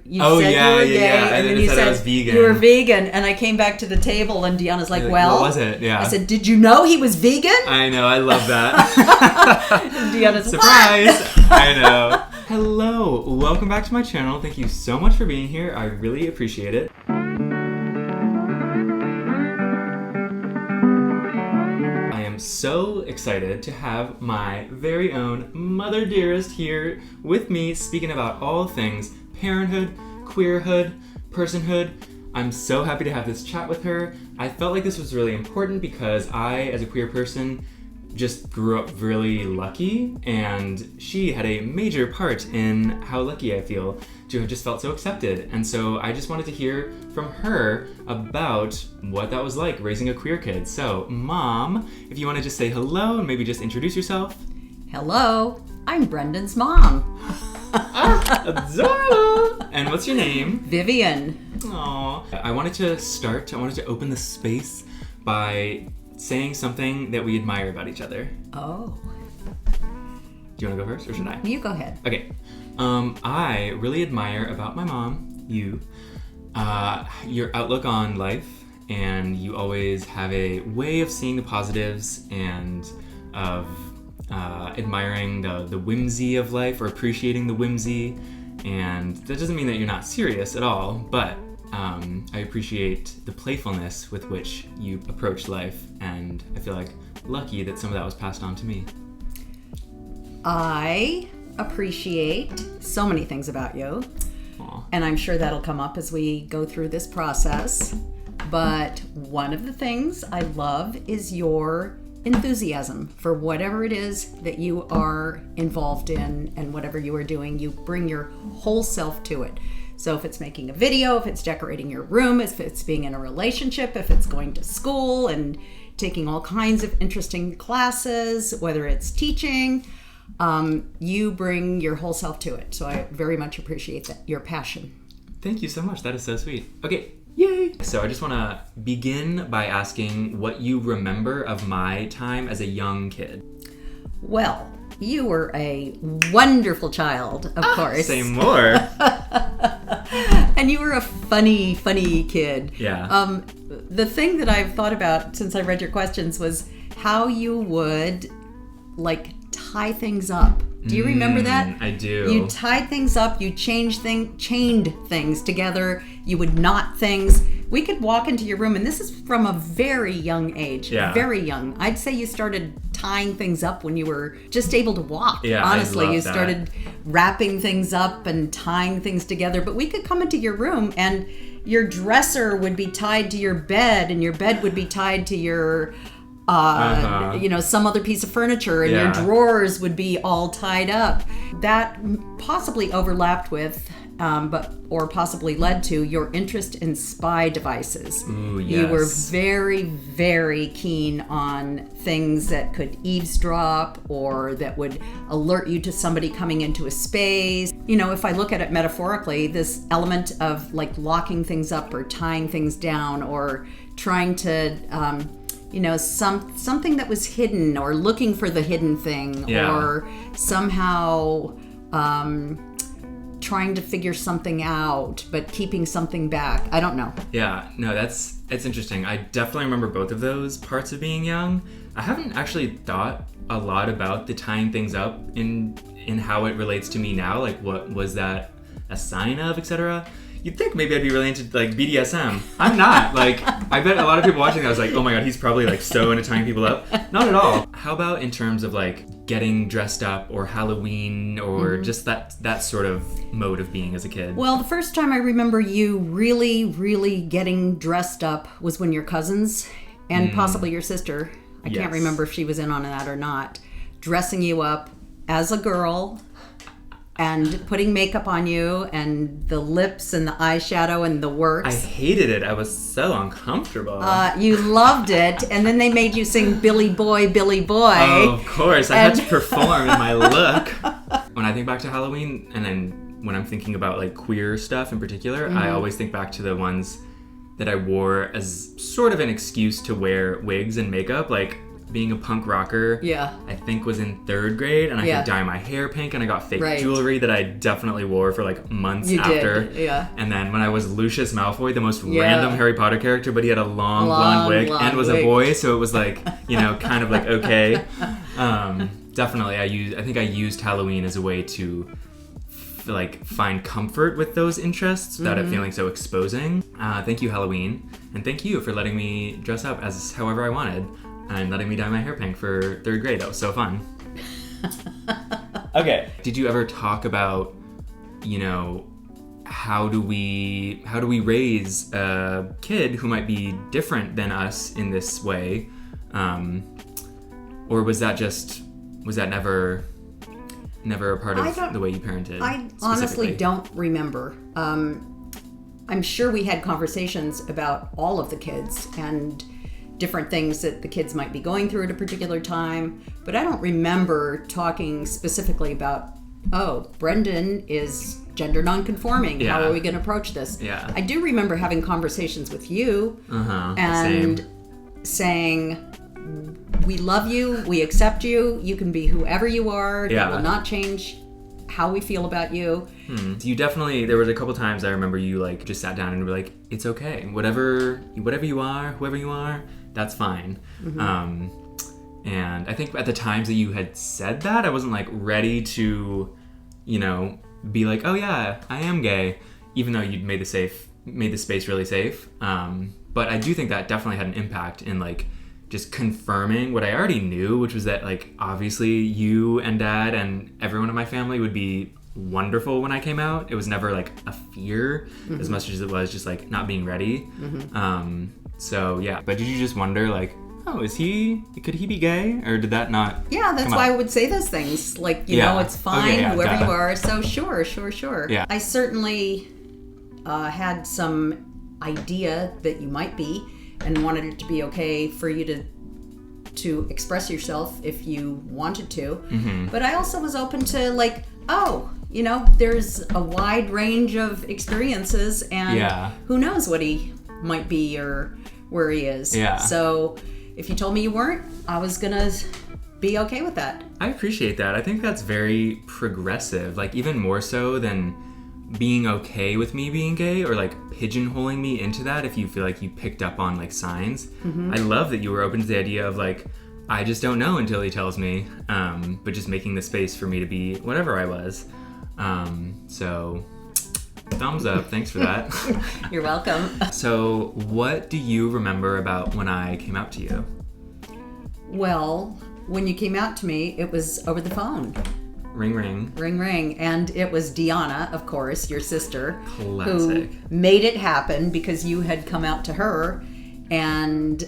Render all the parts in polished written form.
you said you were gay, and then you said I was vegan. You were vegan, and I came back to the table, and Deanna's like, well... What was it? Yeah. I said, did you know he was vegan? I know, I love that. Deanna's surprise! I know. Hello, welcome back to my channel. Thank you so much for being here. I really appreciate it. I am so excited to have my very own mother dearest here with me, speaking about all things parenthood, queerhood, personhood. I'm so happy to have this chat with her. I felt like this was really important because I, as a queer person, just grew up really lucky, and she had a major part in how lucky I feel to have just felt so accepted. And so I just wanted to hear from her about what that was like raising a queer kid. So, Mom, if you want to just say hello and maybe just introduce yourself. Hello, I'm Brendan's mom. Adorable! And what's your name? Vivian. Aww. I wanted to open the space by saying something that we admire about each other. Oh. Do you want to go first, or should I? You go ahead. Okay. I really admire about my mom, you, your outlook on life, and you always have a way of seeing the positives and of admiring the whimsy of life, or appreciating the whimsy. And that doesn't mean that you're not serious at all, but I appreciate the playfulness with which you approach life, and I feel like lucky that some of that was passed on to me. I appreciate so many things about you. Aww. And I'm sure that'll come up as we go through this process. But one of the things I love is your enthusiasm for whatever it is that you are involved in, and whatever you are doing, you bring your whole self to it. So if it's making a video, if it's decorating your room, if it's being in a relationship, if it's going to school and taking all kinds of interesting classes, whether it's teaching, you bring your whole self to it. So I very much appreciate that, your passion. Thank you so much. That is so sweet. Okay, yay! So I just want to begin by asking what you remember of my time as a young kid. Well, you were a wonderful child, of course. Say more. And you were a funny kid. Yeah. The thing that I've thought about since I read your questions was how you would, like, tie things up. Do you remember that? I do. You tied things up, you chained things together, you would knot things. We could walk into your room, and this is from a very young age. Yeah. Very young. I'd say you started tying things up when you were just able to walk. Yeah, honestly, I love you that. started wrapping things up and tying things together. But we could come into your room, and your dresser would be tied to your bed, and your bed would be tied to your some other piece of furniture, and your drawers would be all tied up. That possibly overlapped with, or possibly led to your interest in spy devices. Ooh, yes. You were very, very keen on things that could eavesdrop or that would alert you to somebody coming into a space. You know, if I look at it metaphorically, this element of like locking things up or tying things down or trying to something that was hidden, or looking for the hidden thing, or somehow trying to figure something out but keeping something back. I don't know. Yeah, no, it's interesting. I definitely remember both of those parts of being young. I haven't actually thought a lot about the tying things up in how it relates to me now. Like, what was that a sign of, etc.? You'd think maybe I'd be really into like BDSM. I'm not. Like, I bet a lot of people watching that was like, oh my god, he's probably like so into tying people up. Not at all. How about in terms of like getting dressed up or Halloween or just that sort of mode of being as a kid? Well, the first time I remember you really, really getting dressed up was when your cousins and possibly your sister, I can't remember if she was in on that or not, dressing you up as a girl and putting makeup on you and the lips and the eyeshadow and the works. I hated it. I was so uncomfortable. You loved it. And then they made you sing Billy Boy, Billy Boy. Oh, of course. I had to perform in my look. When I think back to Halloween, and then when I'm thinking about like queer stuff in particular, I always think back to the ones that I wore as sort of an excuse to wear wigs and makeup. Like, being a punk rocker. Yeah. I think was in 3rd grade, and I could dye my hair pink, and I got fake jewelry that I definitely wore for like months after. Yeah. And then when I was Lucius Malfoy, the most random Harry Potter character, but he had a long blonde wig and was a boy, so it was like, you know, kind of like okay. Definitely, I think I used Halloween as a way to like find comfort with those interests without it feeling so exposing. Thank you, Halloween, and thank you for letting me dress up as however I wanted and letting me dye my hair pink for 3rd grade. That was so fun. Okay. Did you ever talk about, you know, how do we raise a kid who might be different than us in this way, or was that never a part of the way you parented? I honestly don't remember. I'm sure we had conversations about all of the kids and different things that the kids might be going through at a particular time, but I don't remember talking specifically about, oh, Brendan is gender nonconforming. How are we going to approach this? Yeah. I do remember having conversations with you and saying, we love you, we accept you, you can be whoever you are, that will not change how we feel about you. You definitely, there was a couple times I remember you like just sat down and were like, it's okay, whatever you are, whoever you are, that's fine. And I think at the times that you had said that, I wasn't like ready to, you know, be like, oh yeah, I am gay, even though you'd made the space really safe. But I do think that definitely had an impact in like just confirming what I already knew, which was that like obviously you and Dad and everyone in my family would be wonderful when I came out. It was never like a fear as much as it was just like not being ready. So yeah, but did you just wonder like, oh, could he be gay, or did that not? Yeah, that's why I would say those things like, you know, it's fine, whoever you are. So sure. Yeah. I certainly had some idea that you might be, and wanted it to be okay for you to express yourself if you wanted to. But I also was open to like, oh, you know, there's a wide range of experiences, and who knows what he might be or where he is. Yeah. So if you told me you weren't, I was gonna be okay with that. I appreciate that. I think that's very progressive, like even more so than being okay with me being gay or like pigeonholing me into that if you feel like you picked up on like signs. I love that you were open to the idea of like, I just don't know until he tells me, but just making the space for me to be whatever I was. So thumbs up, thanks for that. You're welcome. So what do you remember about when I came out to you? Well, when you came out to me, it was over the phone. Ring, ring. Ring, ring. And it was Deanna, of course, your sister, Classic. Who made it happen because you had come out to her. And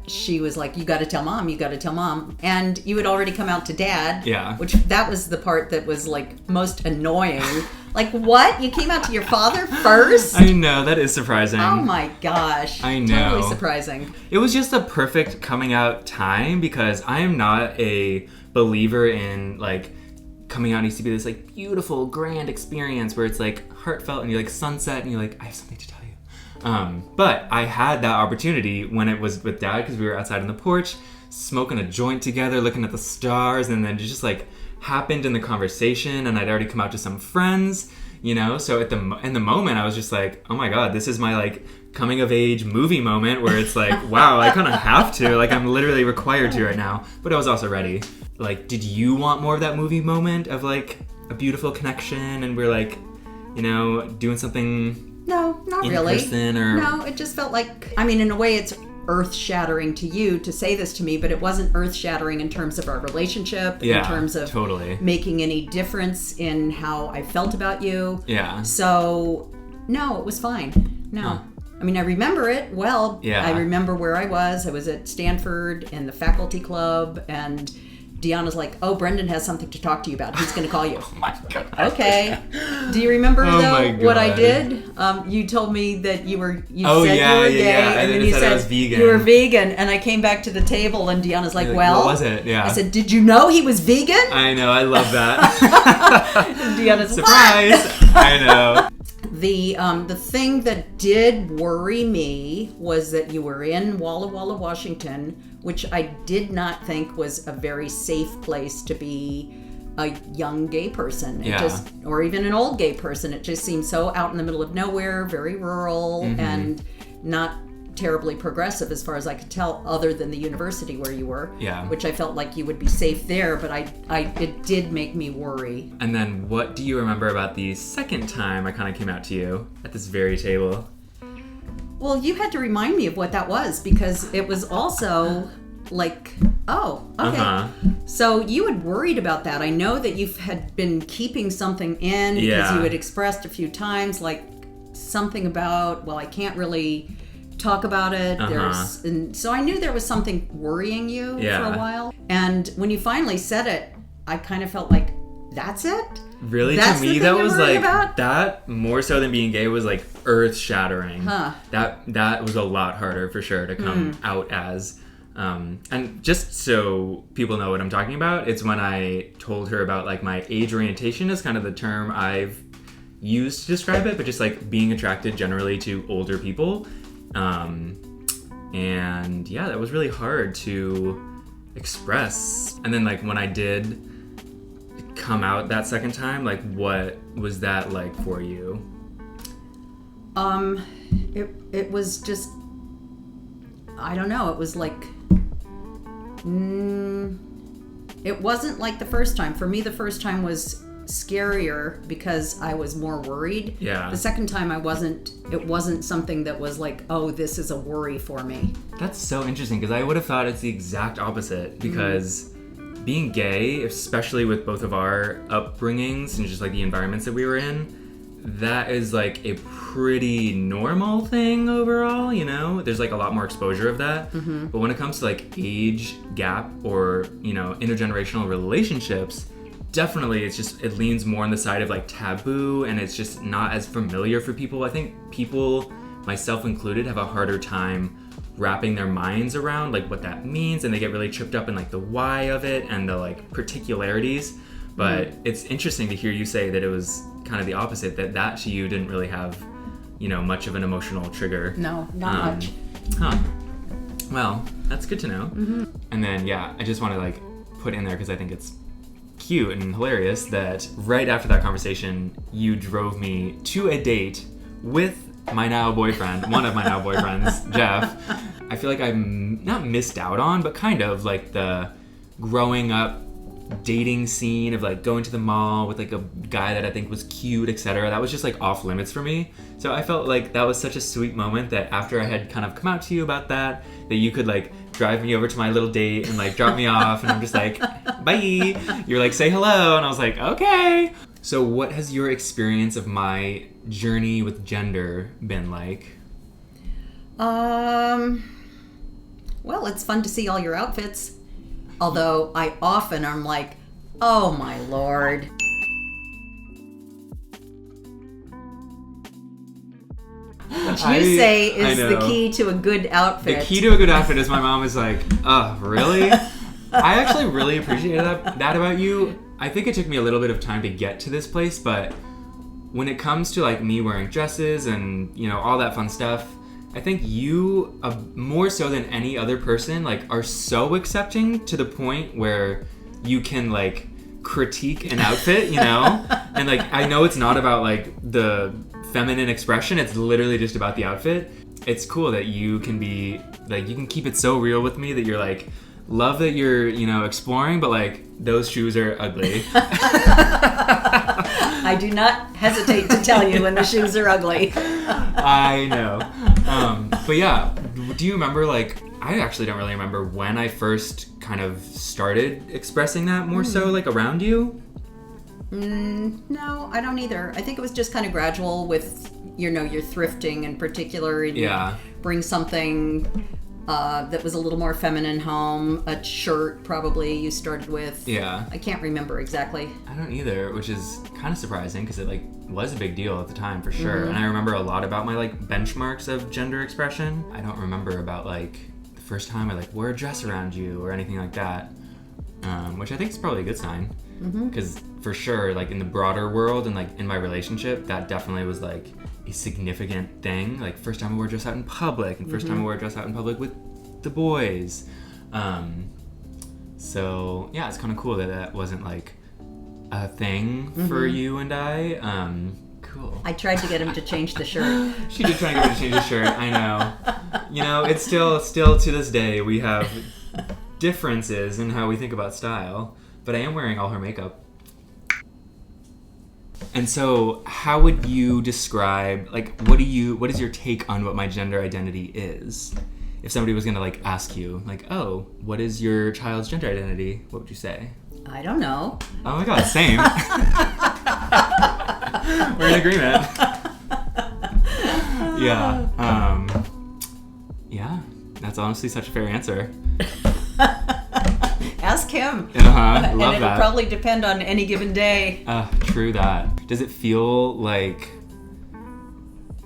she was like, you got to tell mom. And you had already come out to Dad. Yeah. Which that was the part that was like most annoying. Like, what? You came out to your father first? I know, that is surprising. Oh my gosh. I know. Totally surprising. It was just a perfect coming out time because I am not a believer in like coming out needs to be this like beautiful, grand experience where it's like heartfelt and you're like sunset and you're like, I have something to tell you. But I had that opportunity when it was with Dad because we were outside on the porch smoking a joint together, looking at the stars, and then it just like happened in the conversation, and I'd already come out to some friends, you know. So in the moment, I was just like, oh my god, this is my like coming of age movie moment where it's like, wow, I kind of have to, like I'm literally required to right now. But I was also ready. Like, did you want more of that movie moment of like a beautiful connection, and we're like, you know, doing something? No, not in really. Person or... No, it just felt like, I mean, in a way it's earth-shattering to you to say this to me, but it wasn't earth-shattering in terms of our relationship, in terms of making any difference in how I felt about you. Yeah. So, no, it was fine. No. Huh. I mean, I remember it well. Yeah. I remember where I was. I was at Stanford in the faculty club, and Deanna's like, oh, Brendan has something to talk to you about. He's going to call you. Oh my God. Okay. Do you remember, what I did? You told me that you said you were gay, and then you said I was vegan. You were vegan, and I came back to the table, and Deanna's like, well, what was it? Yeah. I said, did you know he was vegan? I know. I love that. And Deanna's surprise. I know. The thing that did worry me was that you were in Walla Walla, Washington, which I did not think was a very safe place to be a young gay person. Or even an old gay person. It just seemed so out in the middle of nowhere, very rural, and not terribly progressive as far as I could tell, other than the university where you were. Yeah. Which I felt like you would be safe there, but it did make me worry. And then what do you remember about the second time I kind of came out to you at this very table? Well, you had to remind me of what that was, because it was also like, oh, okay. So you had worried about that. I know that you had been keeping something in because you had expressed a few times, like something about, well, I can't really talk about it. And so I knew there was something worrying you for a while. And when you finally said it, I kind of felt like, that's it? Really? To me, that was like, that more so than being gay was like earth shattering. That was a lot harder for sure to come out as. And just so people know what I'm talking about, it's when I told her about like my age orientation is kind of the term I've used to describe it, but just like being attracted generally to older people. And yeah, that was really hard to express. And then like when I did come out that second time, like what was that like for you? It was just, I don't know, it was like, it wasn't like the first time. For me, the first time was scarier because I was more worried. Yeah. The second time it wasn't something that was like, oh, this is a worry for me. That's so interesting, because I would have thought it's the exact opposite, because being gay, especially with both of our upbringings and just like the environments that we were in, that is like a pretty normal thing overall, you know? There's like a lot more exposure of that. But when it comes to like age gap or, you know, intergenerational relationships, definitely it leans more on the side of like taboo, and it's just not as familiar for people. I think people, myself included, have a harder time wrapping their minds around like what that means, and they get really tripped up in like the why of it and the like particularities. But it's interesting to hear you say that it was kind of the opposite, that to you didn't really have, you know, much of an emotional trigger. No, not much. Well, that's good to know. And then I just want to like put in there, because I think it's cute and hilarious, that right after that conversation you drove me to a date with my now boyfriend, one of my now boyfriends, Jeff. I feel like I'm not missed out on, but kind of like the growing up dating scene of like going to the mall with like a guy that I think was cute, etc. That was just like off limits for me. So I felt like that was such a sweet moment that after I had kind of come out to you about that you could like drive me over to my little date and like drop me off, and I'm just like, bye. You're like, say hello, and I was like, okay. So what has your experience of my journey with gender been like? Well, it's fun to see all your outfits. Although I often am like, oh my Lord. Which you say is the key to a good outfit. The key to a good outfit is my mom is like, oh, really? I actually really appreciate that about you. I think it took me a little bit of time to get to this place, but when it comes to like me wearing dresses and, you know, all that fun stuff, I think you, more so than any other person, like are so accepting to the point where you can like critique an outfit, you know? And like, I know it's not about like the feminine expression, it's literally just about the outfit. It's cool that you can be like, you can keep it so real with me that you're like, love that you're, you know, exploring, but like those shoes are ugly. I do not hesitate to tell you when the shoes are ugly. I know. But yeah, do you remember, like, I actually don't really remember when I first kind of started expressing that more so, like, around you? No, I don't either. I think it was just kind of gradual with, you know, your thrifting in particular. And bring something that was a little more feminine home. A shirt, probably, you started with. Yeah. I can't remember exactly. I don't either, which is kind of surprising because it, like, was a big deal at the time, for sure. And I remember a lot about my, like, benchmarks of gender expression. I don't remember about, like, first time I like wore a dress around you or anything like that, which I think is probably a good sign. Because for sure, like in the broader world and like in my relationship, that definitely was like a significant thing. Like first time I wore a dress out in public, and first time I wore a dress out in public with the boys. So yeah, it's kind of cool that that wasn't like a thing for you and I. Cool. I tried to get him to change the shirt. She did try and get me to change the shirt. I know. You know, it's still to this day we have differences in how we think about style. But I am wearing all her makeup. And so, how would you describe, like, what is your take on what my gender identity is? If somebody was gonna like ask you, like, oh, what is your child's gender identity? What would you say? I don't know. Oh my god, same. We're in agreement. Yeah, that's honestly such a fair answer. Ask him. Love and it'll that. probably depend on any given day. True that. Does it feel like,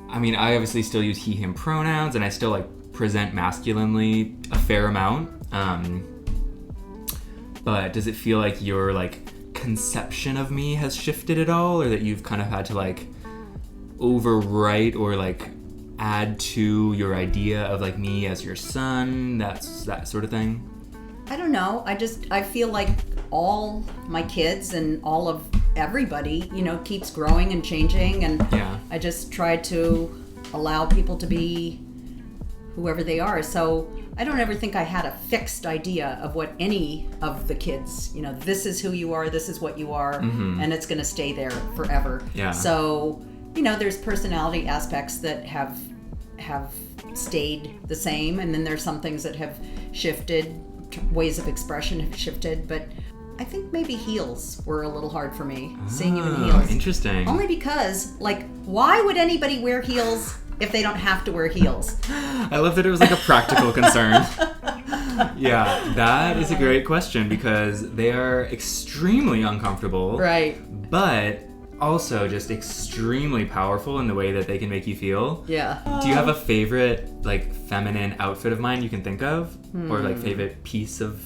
I mean, I obviously still use he, him pronouns, and I still like present masculinely a fair amount. But does it feel like your like conception of me has shifted at all, or that you've kind of had to like overwrite or like add to your idea of like me as your son, that sort of thing? I don't know. I feel like all my kids and all of everybody, you know, keeps growing and changing, and I just try to allow people to be whoever they are. So I don't ever think I had a fixed idea of what any of the kids, you know, this is who you are, this is what you are, and it's going to stay there forever. So, you know, there's personality aspects that have stayed the same, and then there's some things that have shifted, ways of expression have shifted, but I think maybe heels were a little hard for me, seeing you in heels. Interesting. Only because, like, why would anybody wear heels if they don't have to wear heels? I love that it was like a practical concern. Yeah, that is a great question, because they are extremely uncomfortable. Right. But also just extremely powerful in the way that they can make you feel. Yeah. Do you have a favorite like feminine outfit of mine you can think of? Or like favorite piece of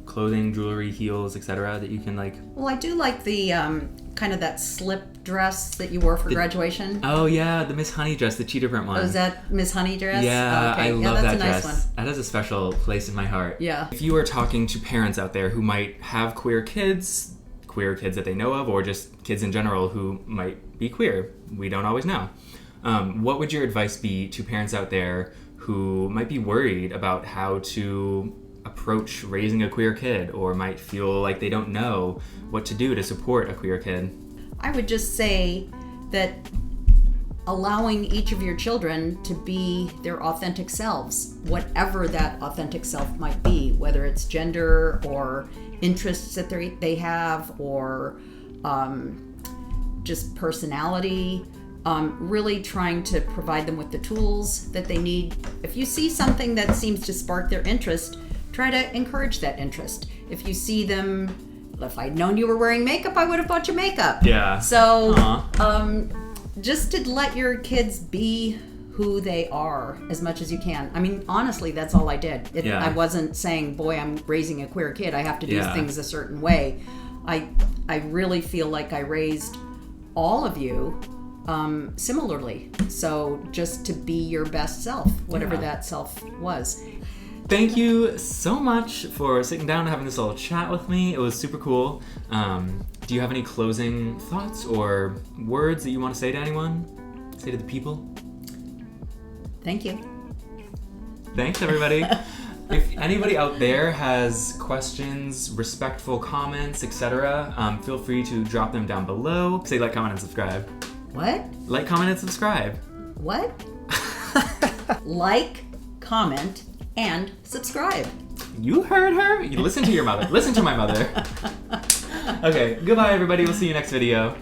clothing, jewelry, heels, etc. that you can like? Well, I do like the kind of that slip dress that you wore for graduation. Oh yeah, the Miss Honey dress, the cheetah print one. Oh, is that Miss Honey dress? Yeah, okay. I love that's that a nice dress. one. That has a special place in my heart. Yeah. If you are talking to parents out there who might have queer kids that they know of, or just kids in general who might be queer, we don't always know. What would your advice be to parents out there who might be worried about how to approach raising a queer kid, or might feel like they don't know what to do to support a queer kid? I would just say that allowing each of your children to be their authentic selves, whatever that authentic self might be, whether it's gender or interests that they have, or just personality, really trying to provide them with the tools that they need. If you see something that seems to spark their interest, try to encourage that interest. If you see them, if I'd known you were wearing makeup, I would have bought you makeup. Yeah. So just to let your kids be who they are as much as you can. I mean, honestly, that's all I did. I wasn't saying, boy, I'm raising a queer kid, I have to do things a certain way. I really feel like I raised all of you similarly. So just to be your best self, whatever that self was. Thank you so much for sitting down and having this little chat with me. It was super cool. Do you have any closing thoughts or words that you want to say to anyone? Say to the people? Thank you. Thanks, everybody. If anybody out there has questions, respectful comments, etc., feel free to drop them down below. Say like, comment, and subscribe. What? Like, comment, and subscribe. What? Like, comment, and subscribe. You heard her? You listen to your mother. Listen to my mother. Okay, goodbye, everybody. We'll see you next video.